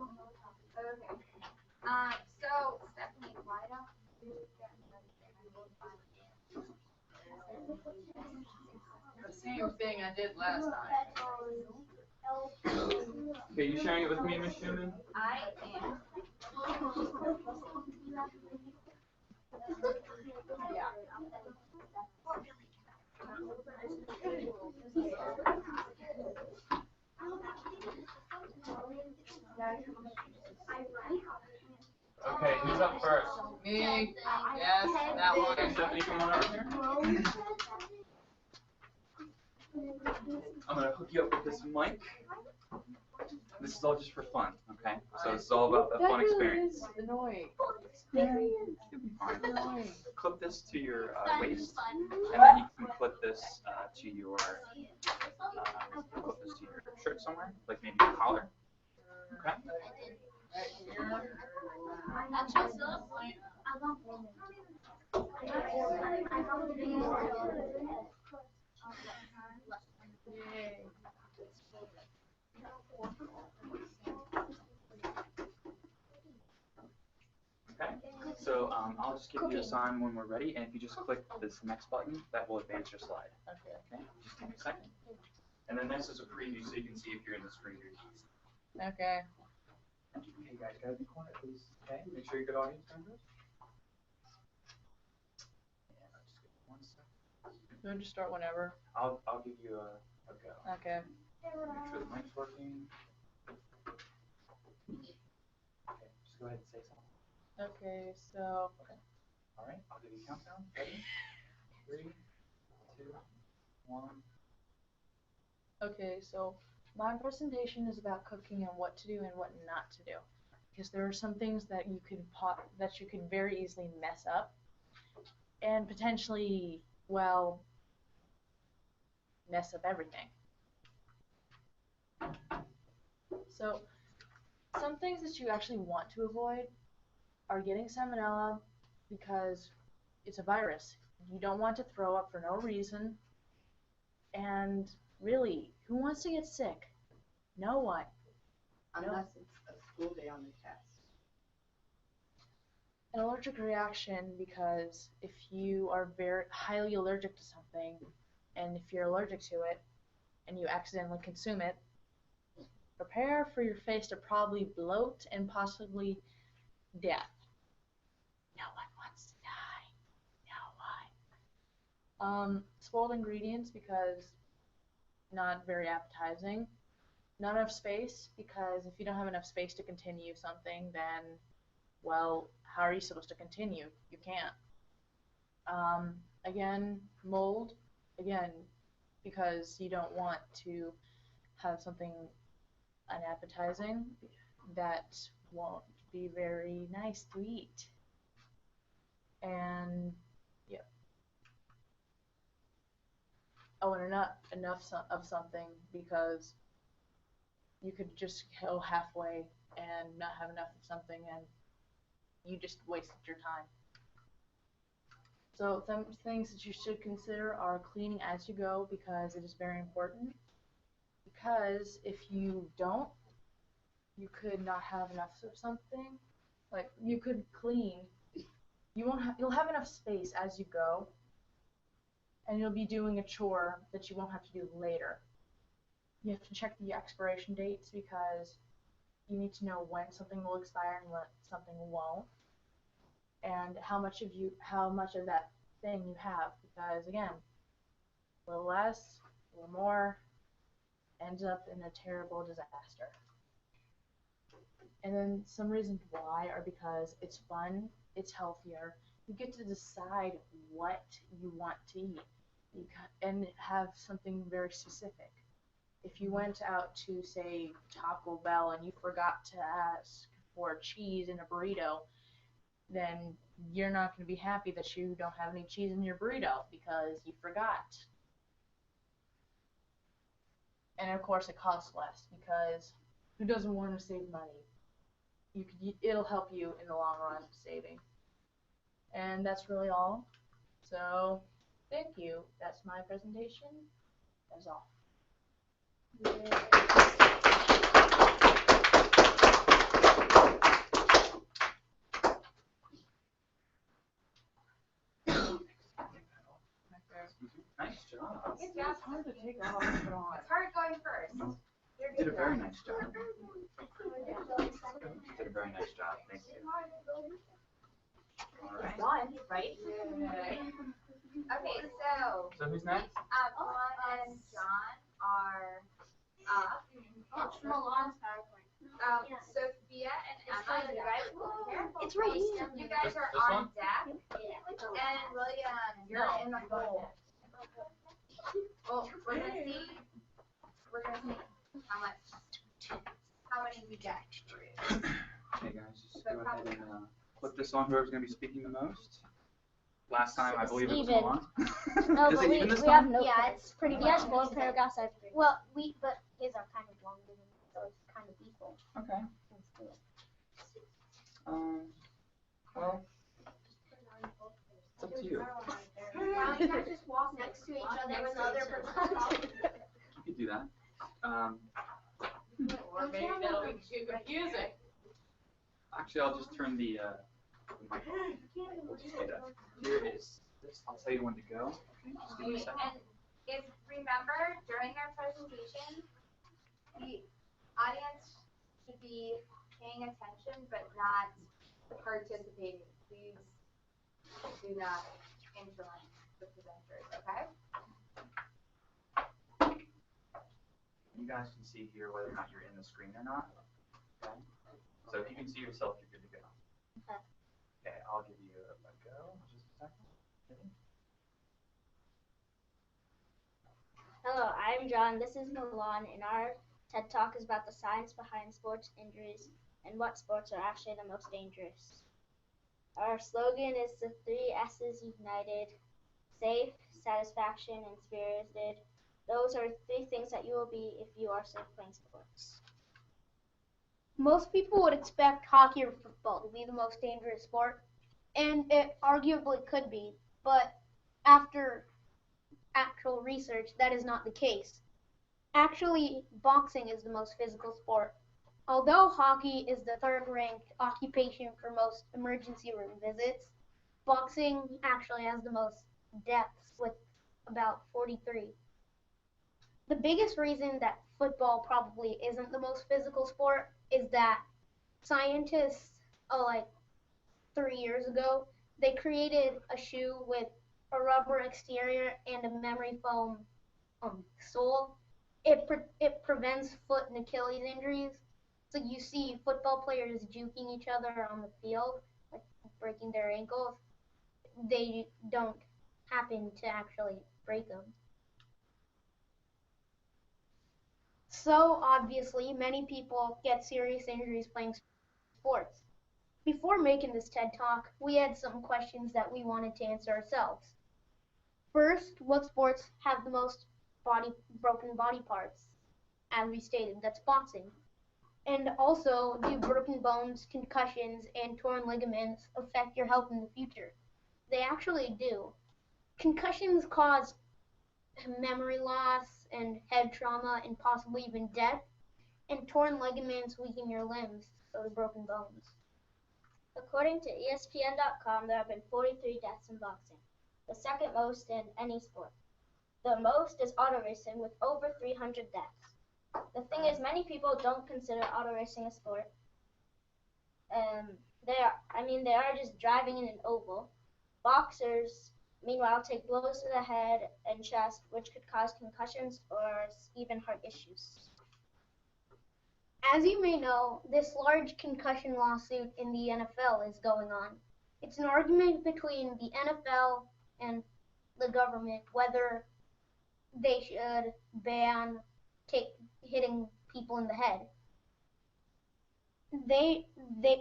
Okay. So Stephanie, why don't you get The same thing I did last time. Okay, you sharing it with me, Miss Schumann? I am. Yeah. Okay, who's up first? Me. Yes, that one. Okay, Stephanie, come on over here. I'm gonna hook you up with this mic. This is all just for fun, okay? So this is all about a fun experience. That is annoying. You'll be fine. Annoying. Clip this to your waist, and then you can clip this to your shirt somewhere, like maybe your collar. Okay. That's just the point. Yay. Okay. So I'll just give you a sign when we're ready, and if you just click this next button, that will advance your slide. Okay. Okay. Just take a second. And then this is a preview, so you can see if you're in the screen. Okay. Hey guys, gotta be quiet, please. Okay. Make sure you're good audience members. Yeah. Just give me 1 second. You want to start whenever? I'll give you a go. Okay. Make sure the mic's working. Okay, just go ahead and say something. Okay, so. Okay. All right, I'll give you a countdown. Ready? 3, 2, 1. Okay, so my presentation is about cooking and what to do and what not to do, because there are some things that you could very easily mess up, and potentially, well, mess up everything. So some things that you actually want to avoid are getting salmonella, because it's a virus. You don't want to throw up for no reason, and really, who wants to get sick? No one. Unless it's a school day on the test. An allergic reaction, because if you are very highly allergic to something, and if you're allergic to it, and you accidentally consume it, prepare for your face to probably bloat and possibly death. No one wants to die. No one. Spoiled ingredients, because not very appetizing. Not enough space, because if you don't have enough space to continue something, then, well, how are you supposed to continue? You can't. Again, mold, again, because you don't want to have something unappetizing that won't be very nice to eat. And yeah. Oh, and enough of something, because you could just go halfway and not have enough of something, and you just wasted your time. So some things that you should consider are cleaning as you go, because it is very important. Because if you don't, you could not have enough of something. Like, you could clean. You'll have enough space as you go, and you'll be doing a chore that you won't have to do later. You have to check the expiration dates, because you need to know when something will expire and when something won't, and how much of that thing you have, because again, a little less, a little more, ends up in a terrible disaster. And then some reasons why are because it's fun, it's healthier, you get to decide what you want to eat, and have something very specific. If you went out to, say, Taco Bell and you forgot to ask for cheese in a burrito, then you're not going to be happy that you don't have any cheese in your burrito because you forgot. And of course it costs less, because who doesn't want to save money? It'll help you in the long run saving. And that's really all. So thank you. That's my presentation. That's all. Yay. hard to take off and put on. It's hard going first. You did a very nice job. You did a very nice job. Thank you. All right. One, right? Okay, so So who's next? Milan and John are up. Milan's PowerPoint. Sophia and Emma, you guys It's right here. You guys are This on one? deck. And William, you're in the hole. Well, we're gonna see how many we get. Okay, guys, just go ahead and flip this on whoever's going to be speaking the most. Last time, I believe it was Even. Milan. No, Is but it we even this have time? no. Yeah, it's pretty He has much more even. paragraphs. Well, but his are kind of longer than me, so it's kind of equal. Okay. Well, it's up to you. Wow, you guys just walk next to each other when the other person talks. You could do that. Or maybe that'll be too confusing. Actually, I'll just turn the mic on. We'll just do that. Here it is. I'll tell you when to go. Okay, just give me a second. And if, remember, during our presentation, the audience should be paying attention but not participating. Please do not interrupt the presenters, okay? You guys can see here whether or not you're in the screen or not. Okay. So if you can see yourself, you're good to go. Okay. Okay, I'll give you a go. Just a second. Ready? Hello, I'm John. This is Milan, and our TED Talk is about the science behind sports injuries and what sports are actually the most dangerous. Our slogan is the 3 S's united: safe, satisfaction, and spirited. Those are 3 things that you will be if you are safe playing sports. Most people would expect hockey or football to be the most dangerous sport, and it arguably could be, but after actual research, that is not the case. Actually, boxing is the most physical sport. Although hockey is the 3rd-ranked occupation for most emergency room visits, boxing actually has the most deaths with about 43. The biggest reason that football probably isn't the most physical sport is that scientists, like 3 years ago, they created a shoe with a rubber exterior and a memory foam sole. It prevents foot and Achilles injuries. So you see football players juking each other on the field, like breaking their ankles. They don't happen to actually break them. So obviously, many people get serious injuries playing sports. Before making this TED Talk, we had some questions that we wanted to answer ourselves. First, what sports have the most broken body parts? As we stated, that's boxing. And also, do broken bones, concussions, and torn ligaments affect your health in the future? They actually do. Concussions cause memory loss and head trauma and possibly even death. And torn ligaments weaken your limbs, so do broken bones. According to ESPN.com, there have been 43 deaths in boxing, the 2nd most in any sport. The most is auto racing with over 300 deaths. The thing is, many people don't consider auto racing a sport. They are just driving in an oval. Boxers, meanwhile, take blows to the head and chest, which could cause concussions or even heart issues. As you may know, this large concussion lawsuit in the NFL is going on. It's an argument between the NFL and the government whether they should ban hitting people in the head.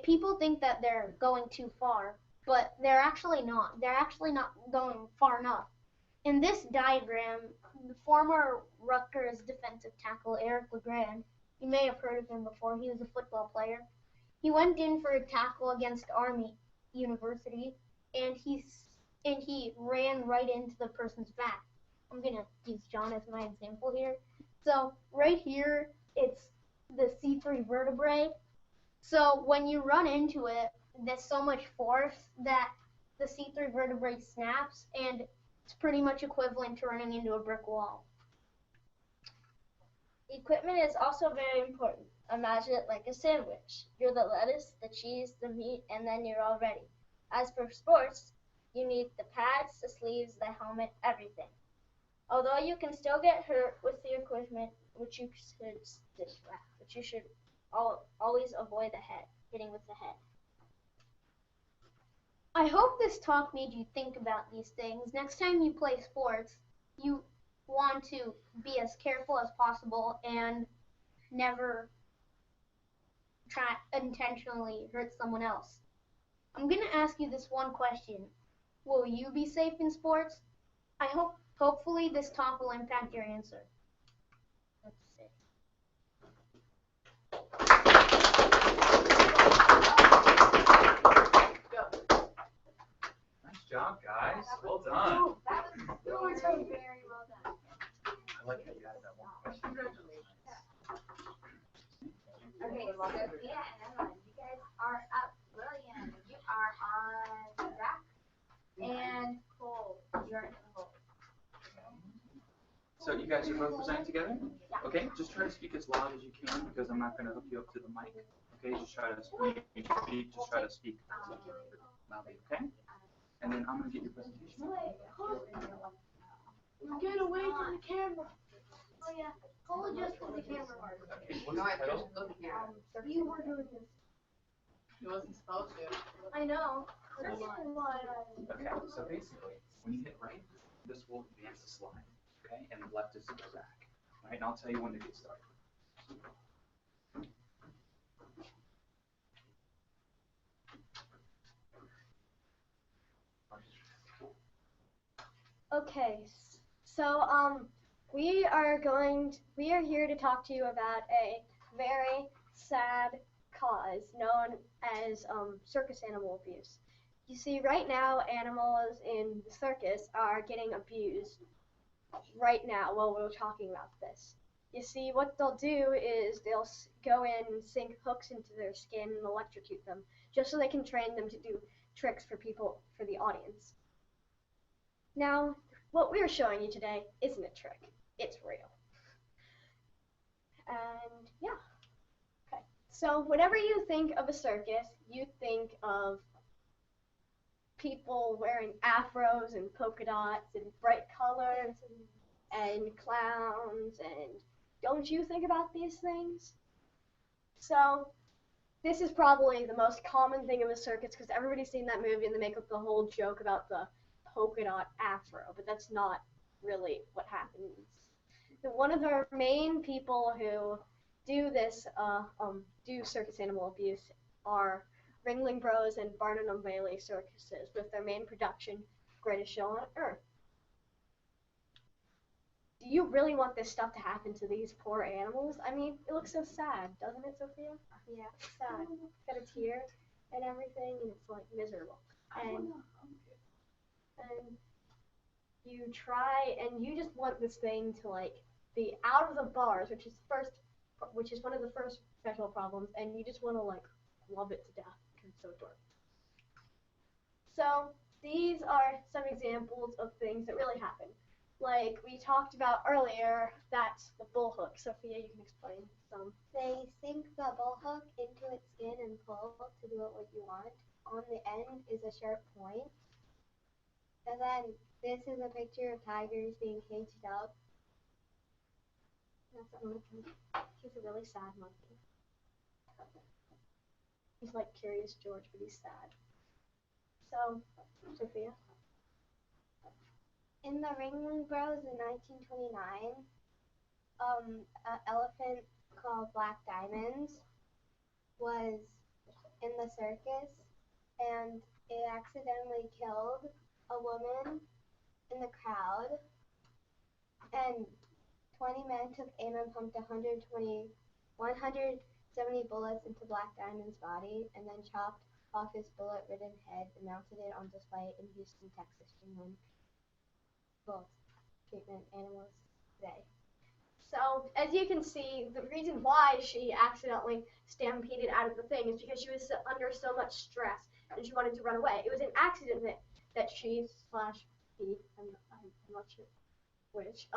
People think that they're going too far, but they're actually not. They're actually not going far enough. In this diagram, the former Rutgers defensive tackle Eric LeGrand, you may have heard of him before, he was a football player. He went in for a tackle against Army University, and he ran right into the person's back. I'm going to use John as my example here. So right here, it's the C3 vertebrae. So when you run into it, there's so much force that the C3 vertebrae snaps, and it's pretty much equivalent to running into a brick wall. Equipment is also very important. Imagine it like a sandwich. You're the lettuce, the cheese, the meat, and then you're all ready. As for sports, you need the pads, the sleeves, the helmet, everything. Although you can still get hurt with the equipment, which you should always avoid hitting with the head. I hope this talk made you think about these things. Next time you play sports, you want to be as careful as possible and never try intentionally hurt someone else. I'm going to ask you this one question. Will you be safe in sports? Hopefully this talk will impact your answer. Let's see. Nice job, guys. Well done. That was very well done. I like how you had that one question. Okay, Sophia and Emma, you guys are up. William, you are on Zach. And Cole, you're in Cole. So you guys are both presenting together? Okay, just try to speak as loud as you can because I'm not going to hook you up to the mic. Okay, just try to speak, loudly, okay? And then I'm going to get your presentation. Get away from the camera. Oh yeah, Cole adjusted the camera. Okay, what's No, the I title? just looked at it. You were doing this. He wasn't supposed to. I know. Okay, so basically, when you hit right, this will advance the slide, okay? And left is to go back, all right? And I'll tell you when to get started. Okay, so we are here to talk to you about a very sad cause known as circus animal abuse. You see, right now animals in the circus are getting abused right now while we're talking about this. You see, what they'll do is they'll go in and sink hooks into their skin and electrocute them just so they can train them to do tricks for the audience. Now, what we're showing you today isn't a trick. It's real. And yeah. Okay. So whenever you think of a circus, you think of people wearing afros and polka dots and bright colors and clowns, and don't you think about these things? So this is probably the most common thing of a circus because everybody's seen that movie and they make up the whole joke about the polka dot afro, but that's not really what happens. One of the main people who do this, do circus animal abuse are Ringling Bros and Barnum and Bailey circuses with their main production, Greatest Show on Earth. Do you really want this stuff to happen to these poor animals? I mean, it looks so sad, doesn't it, Sophia? Yeah, it's sad. Got a tear and everything, and it's like miserable. And you try, and you just want this thing to like be out of the bars, which is one of the first special problems, and you just want to like love it to death because it's so adorable. So these are some examples of things that really happen. Like we talked about earlier, that's the bull hook. Sophia, you can explain some. They sink the bull hook into its skin and pull to do it what you want. On the end is a sharp point. And then this is a picture of tigers being caged up. That's a monkey. He's a really sad monkey. He's like Curious George, but he's sad. So, Sophia? In the Ringling Bros in 1929, an elephant called Black Diamonds was in the circus, and it accidentally killed a woman in the crowd, and 20 men took aim and pumped 170 bullets into Black Diamond's body, and then chopped off his bullet-ridden head and mounted it on display in Houston, Texas, England. Well, treatment animals today. So, as you can see, the reason why she accidentally stampeded out of the thing is because she was under so much stress and she wanted to run away. It was an accident that she / he, I'm not sure which,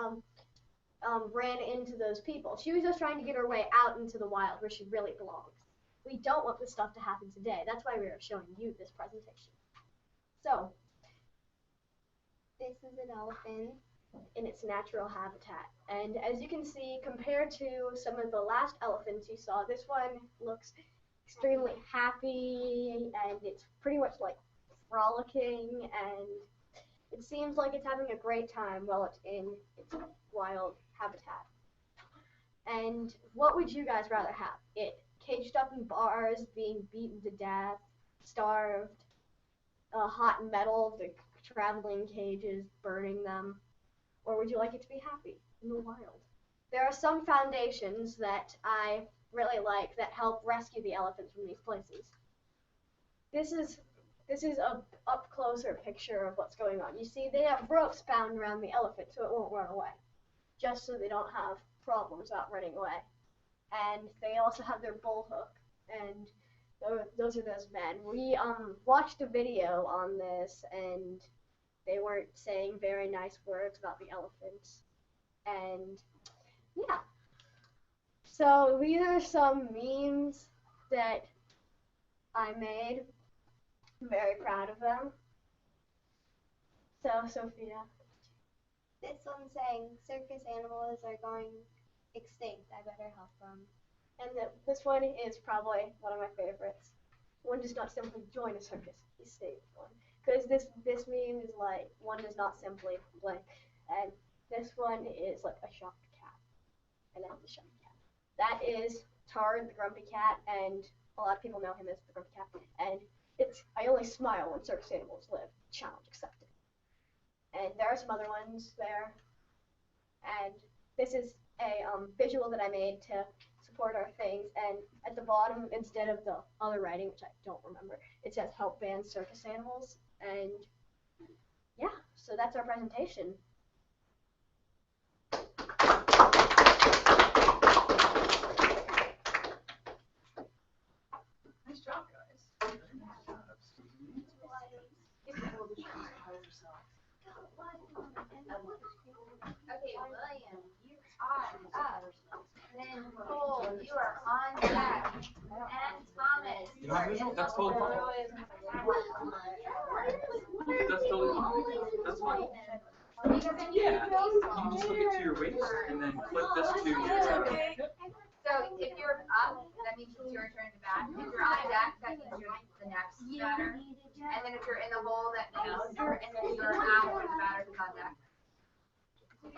ran into those people. She was just trying to get her way out into the wild where she really belongs. We don't want this stuff to happen today. That's why we are showing you this presentation. So, This is an elephant. in its natural habitat. And as you can see, compared to some of the last elephants you saw, this one looks extremely happy, and it's pretty much like frolicking, and it seems like it's having a great time while it's in its wild habitat. And what would you guys rather have? It caged up in bars, being beaten to death, starved, hot metal, the traveling cages, burning them? Or would you like it to be happy in the wild? There are some foundations that I really like that help rescue the elephants from these places. This is a up closer picture of what's going on. You see, they have ropes bound around the elephant so it won't run away, just so they don't have problems about running away. And they also have their bull hook, and those are those men. We watched a video on this, and they weren't saying very nice words about the elephants. And yeah. So these are some memes that I made. I'm very proud of them. So, Sophia. This one's saying circus animals are going extinct. I better help them. And this one is probably one of my favorites. One does not simply join a circus, he stays one. Because this meme is like, one does not simply blank. And this one is like a shocked cat. And that's a shocked cat. That is Tard the Grumpy Cat, and a lot of people know him as the Grumpy Cat. And it's, I only smile when circus animals live. Challenge accepted. And there are some other ones there. And this is a visual that I made to support our things. And at the bottom, instead of the other writing, which I don't remember, it says help ban circus animals. And yeah, so that's our presentation. Nice job, guys. Okay, William, you are up. Then Cole, you are on deck. And Thomas, You know, that's totally fine. That's totally fine. That's fine. Yeah, you can just hook it to your waist and then clip this to your center. So if you're up, that means it's your turn to bat. If you're on deck, that means you're the next batter. And then if you're in the hole, that means you're after the batter who's on deck. So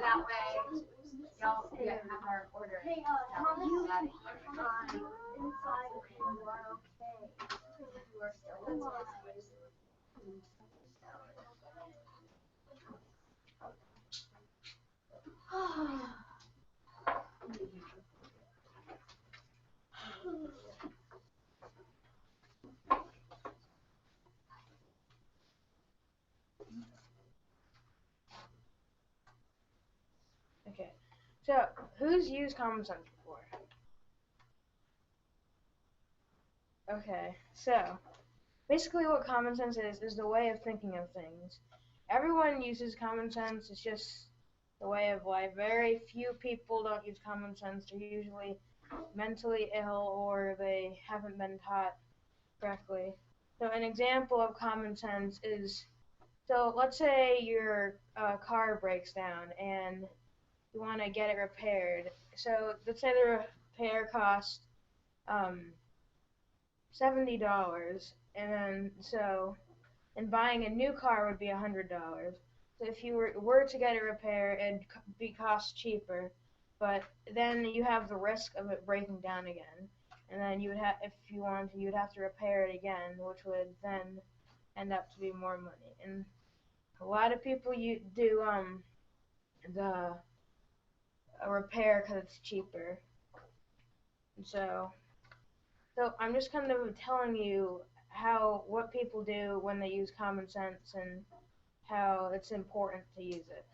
that way, y'all have our order. Hey, Thomas, you are fine. Inside, okay, you are okay. You are still alive. Okay, so who's used common sense before? Okay, so basically what common sense is the way of thinking of things. Everyone uses common sense, it's just the way of life. Very few people don't use common sense. They're usually mentally ill or they haven't been taught correctly. So an example of common sense is, so let's say your car breaks down and you want to get it repaired. So let's say the repair costs $70, and buying a new car would be $100. So if you were to get it repaired, it'd be cost cheaper, but then you have the risk of it breaking down again, and then you would have, if you wanted to, you'd have to repair it again, which would then end up to be more money. And a lot of people do the repair because it's cheaper. And so I'm just kind of telling you what people do when they use common sense and how it's important to use it.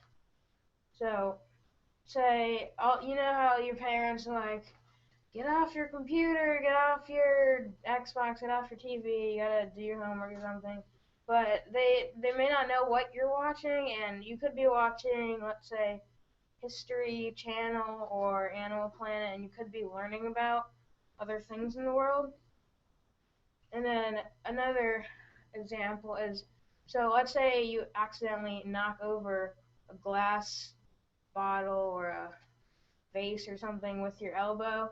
So say, you know how your parents are like, get off your computer, get off your Xbox, get off your TV, you gotta do your homework or something. But they may not know what you're watching, and you could be watching, let's say, History Channel or Animal Planet, and you could be learning about other things in the world. And then another example is, so let's say you accidentally knock over a glass bottle or a vase or something with your elbow,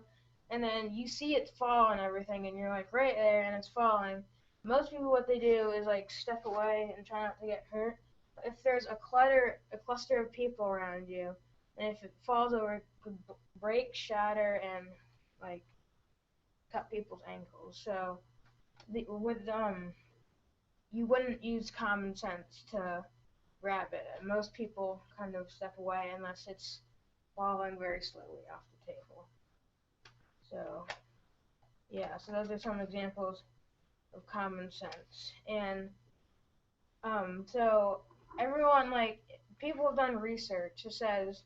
and then you see it fall and everything, and you're like right there and it's falling. Most people, what they do is like step away and try not to get hurt. But if there's a cluster of people around you, and if it falls over, it could break, shatter, and like cut people's ankles. So you wouldn't use common sense to grab it. Most people kind of step away unless it's falling very slowly off the table. So yeah, so those are some examples of common sense. And so everyone, like, people have done research that says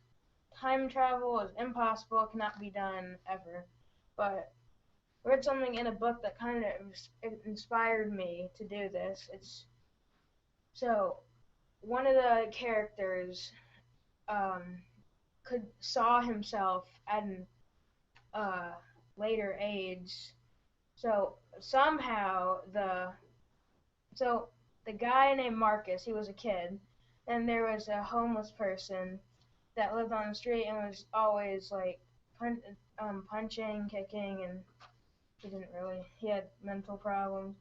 time travel is impossible, cannot be done ever. But I read something in a book that kind of inspired me to do this. So one of the characters saw himself at an later age. So somehow the guy named Marcus, he was a kid, and there was a homeless person that lived on the street and was always like punching, kicking, and he had mental problems.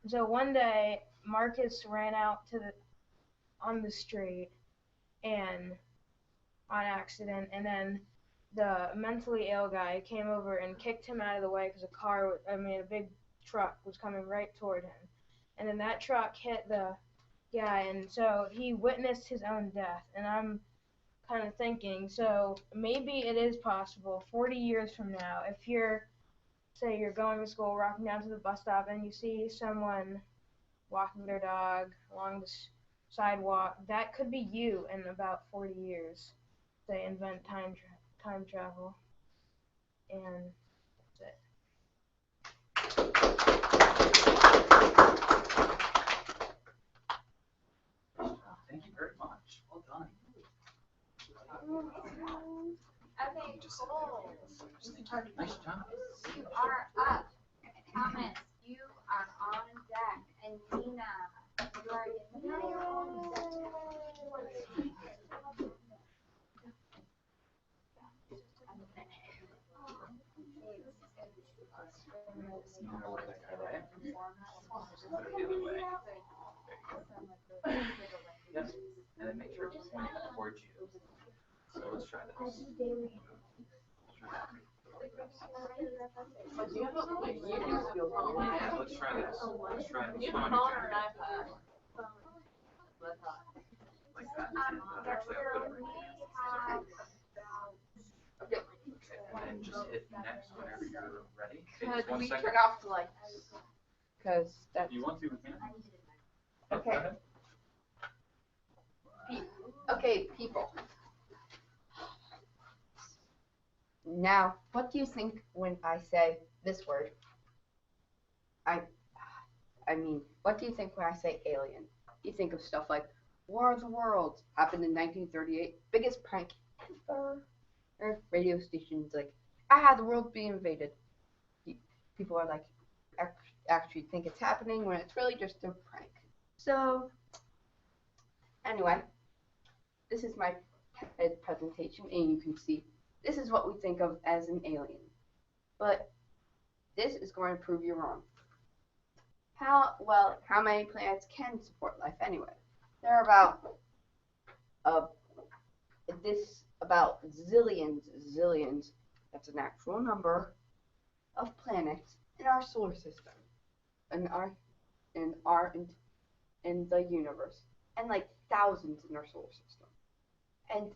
And so one day Marcus ran out on the street and on accident, and then the mentally ill guy came over and kicked him out of the way because a big truck was coming right toward him. And then that truck hit the guy, and so he witnessed his own death. And I'm kind of thinking, so maybe it is possible 40 years from now, if you're going to school, walking down to the bus stop, and you see someone walking their dog along the sidewalk, that could be you in about 40 years. They invent time travel, and that's it. Thank you very much. Well done. Okay, cool. Nice job. You are up. Thomas, you are on deck. And Nina, you are in the middle. You know where that guy, right? Put it the other way. There you go. Yes. And then make sure it's pointing towards you. So let's try this. Yeah, let's try this. Let's try this. Put on your jacket. Like that. Actually, I'll put it right here. Okay, and then just hit next whenever you're ready. Okay, just 1 second. Turn off the lights? Because that's You want to, we can. Okay. Go ahead. Okay, people. Now, what do you think when I say this word? I mean, what do you think when I say alien? You think of stuff like War of the Worlds, happened in 1938, biggest prank ever. Or radio stations like, the world's being invaded. People are like, actually think it's happening when it's really just a prank. So, anyway, this is my presentation, and you can see this is what we think of as an alien. But this is going to prove you wrong. How many planets can support life anyway? There are about zillions, that's an actual number, of planets in our solar system, in the universe, and like thousands in our solar system, and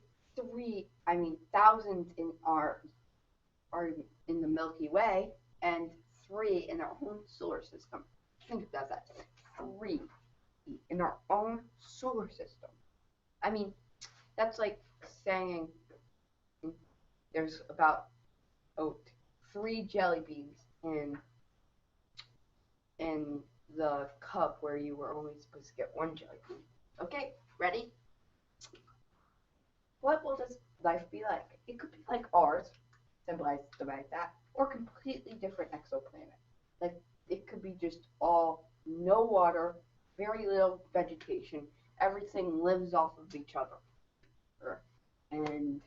thousands are in the Milky Way, and 3 in our own solar system. Think about that. 3 in our own solar system. I mean, that's like saying there's about 3 jelly beans in the cup where you were only supposed to get 1 jelly bean. Okay, ready? What will this life be like? It could be like ours, symbolized like that, or completely different exoplanet. Like it could be just all no water, very little vegetation. Everything lives off of each other, and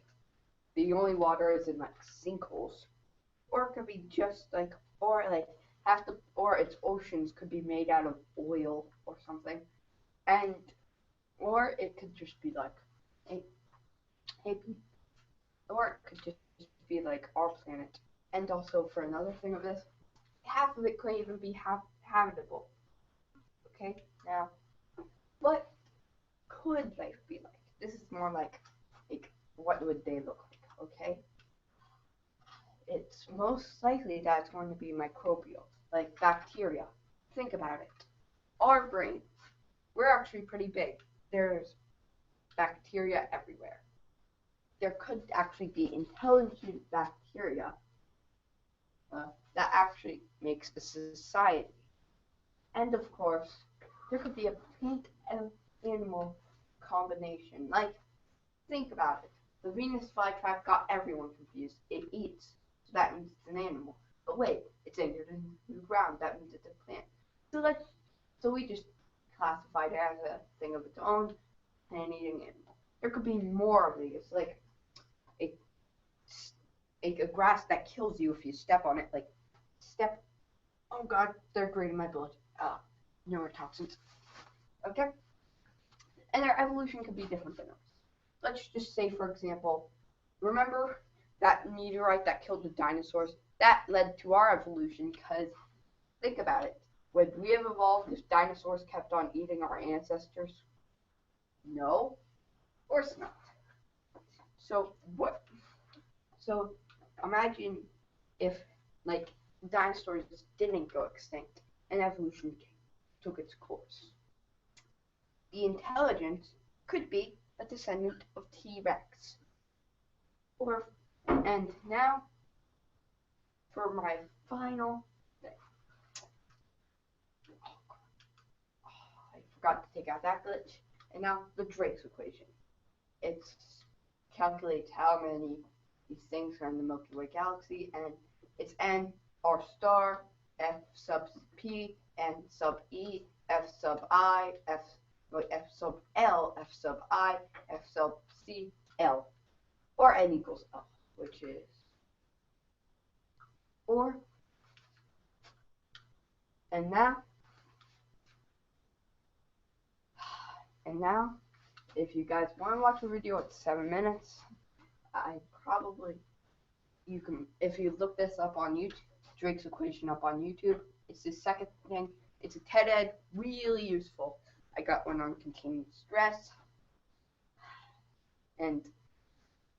the only water is in like sinkholes. Or it could be just like, or like or its oceans could be made out of oil or something, and or it could just be like or it could just be like our planet. And also for another thing of this, half of it could even be habitable. Okay, now what could life be like? This is more like what would they look like? Okay, it's most likely that it's going to be microbial, like bacteria. Think about it. Our brain, we're actually pretty big. There's bacteria everywhere. There could actually be intelligent bacteria that actually makes a society. And of course, there could be a plant and animal combination. Like, think about it. The Venus flytrap got everyone confused. It eats, so that means it's an animal. But wait, it's anchored in the ground. That means it's a plant. So we just classified it as a thing of its own, plant-eating animal. There could be more of these, like a grass that kills you if you step on it. Oh God, they're draining my blood. Neurotoxins. Okay? And their evolution could be different than ours. Let's just say, for example, remember that meteorite that killed the dinosaurs? That led to our evolution because, think about it. Would we have evolved if dinosaurs kept on eating our ancestors? No, of course not. So imagine if, like, dinosaurs just didn't go extinct and evolution took its course. The intelligence could be a descendant of T-Rex. And now, for my final thing. I forgot to take out that glitch. And now, the Drake's equation. It calculates how many these things are in the Milky Way galaxy, and it's N, R star, F sub P, N sub E, F sub I, F sub L, F sub I, F sub C, L, or N equals L, which is 4. And now, if you guys want to watch a video, it's 7 minutes. You can, if you look this up on YouTube, Drake's equation up on YouTube, it's the second thing. It's a TED Ed, really useful. I got one on containing stress. And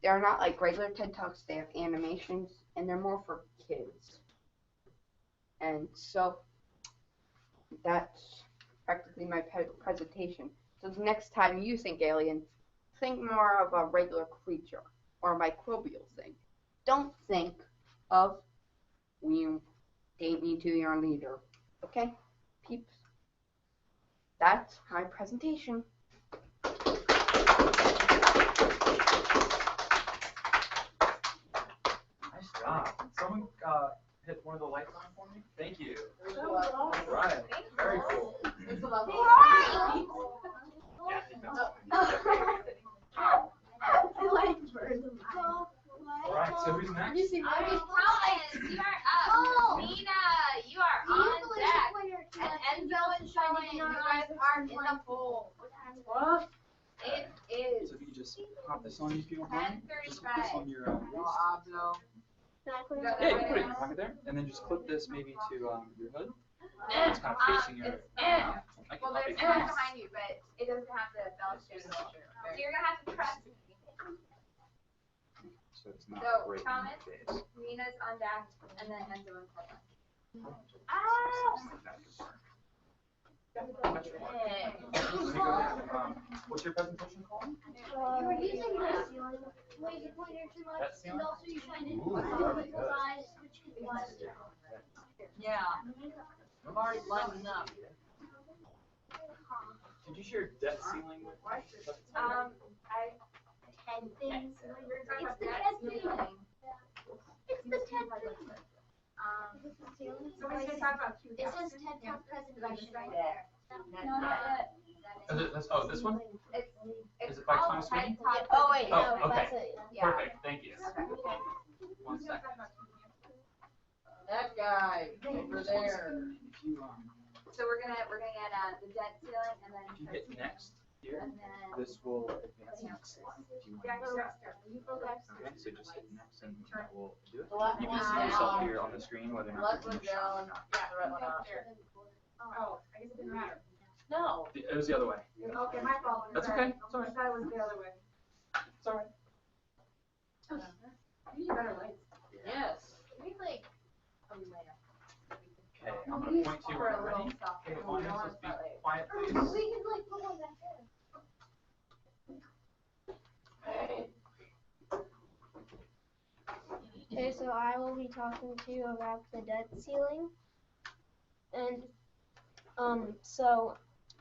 they're not like regular TED Talks, they have animations, and they're more for kids. And so, that's practically my presentation. So the next time you think alien, think more of a regular creature or microbial thing. Don't think of we date me to your leader. Okay, peeps? That's my presentation. Nice job. Someone hit one of the lights on for me? Thank you. All right. Very cool. It's a level. Yeah, I think that's all right, so who's next? Thomas, you are up. Nina, you are on deck. And Enzo and Sean, you guys are in the pool. What? It is So if you could just pop this on you if you don't mind. Just put this 10:35. on your Yeah, you can put it in your pocket there, and then just clip this maybe to your hood. It's kind of facing your. I can Well, pop there's it. one behind you, but it doesn't have the bell shoe. So you're gonna have to trust me. So it's not So, right in Thomas? your face. Nina's on deck, and then Enzo and Clara. What's your what's your presentation called? You were using this laser pointer too much, That and ceiling? also you tried to Ooh, put that'd be people's good. eyes, which could be less. Yeah, I'm already lighting up. Did you share debt ceiling with? I 10 things. We're talking It's about the debt 10 things. ceiling. It's the 10 things. Somebody's gonna talk about It says TED Talk presentation right there. No, not yet. Oh, this one? It's Is it by called Tom Sweeney? TED Talk Oh wait, Oh, no, okay. that's it. Yeah. Perfect, thank you. One second. That guy over there. So we're gonna get the debt ceiling and then. If you hit next here, And then. this will advance the next slide. If you Yeah, want. you go next. Okay, so just hit next and that will do it. Left You can one see down. yourself here on the screen whether or not Left you're one in the shot or down. not. The right one up. Oh, I guess it didn't matter. No. It was the other way. Okay, my fault. That's okay, it's all I right. thought it was the other way. It's all right. You need better lights. Yes. We like. Oh, later. Okay, I'm gonna point to you For when a I'm little ready. stuff. Okay, Oh, audience, no, let's it's be not later. quiet, We please. can like put one back there. Okay, so I will be talking to you about the debt ceiling. And so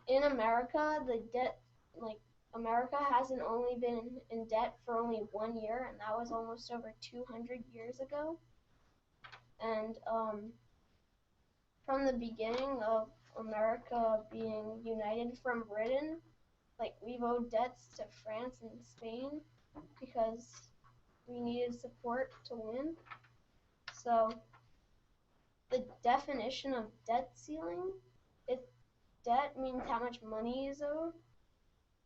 in America, the debt, like, America hasn't only been in debt for only 1 year, and that was almost over 200 years ago. And from the beginning of America being united from Britain, like, we've owed debts to France and Spain because we needed support to win. So the definition of debt ceiling, debt means how much money is owed,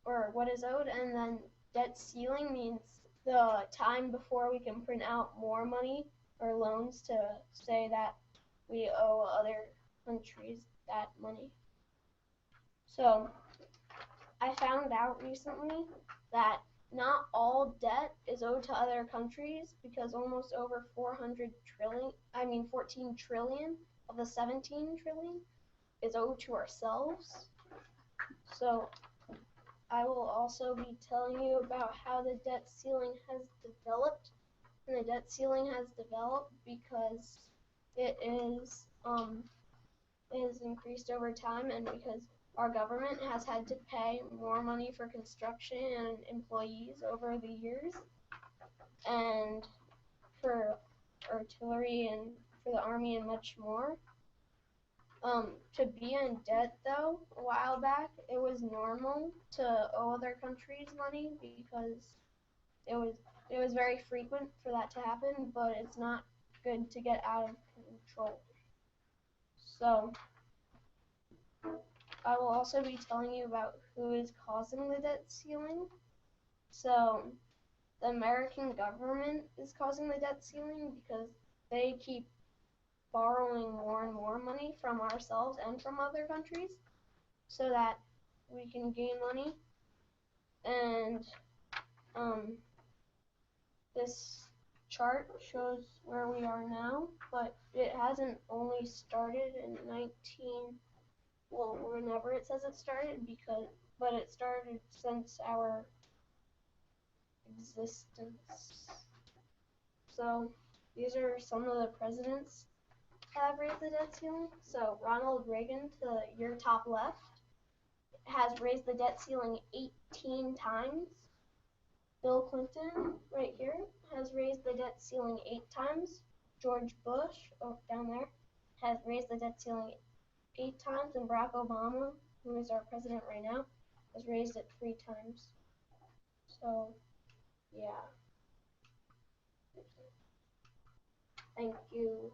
or what is owed, and then debt ceiling means the time before we can print out more money or loans to say that we owe other countries that money. So I found out recently that not all debt is owed to other countries because almost over 14 trillion of the 17 trillion is owed to ourselves. So I will also be telling you about how the debt ceiling has developed. And the debt ceiling has developed because it is increased over time, and because our government has had to pay more money for construction and employees over the years, and for artillery and for the army and much more. To be in debt, though, a while back, it was normal to owe other countries money because it was very frequent for that to happen, but it's not good to get out of control. So I will also be telling you about who is causing the debt ceiling. So the American government is causing the debt ceiling because they keep borrowing more and more money from ourselves and from other countries so that we can gain money. And this chart shows where we are now, but it hasn't only started in whenever it says it started, but it started since our existence. So these are some of the presidents that have raised the debt ceiling. So Ronald Reagan, to your top left, has raised the debt ceiling 18 times. Bill Clinton, right here, has raised the debt ceiling 8 times. George Bush, down there, has raised the debt ceiling 8 times. And Barack Obama, who is our president right now, has raised it 3 times. So, yeah. Thank you.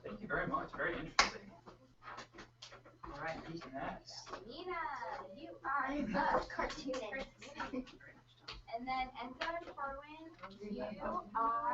Thank you very much, very interesting. All right, who's next? Nina, you are the cartoonist. And then Enzo and Corwin, you are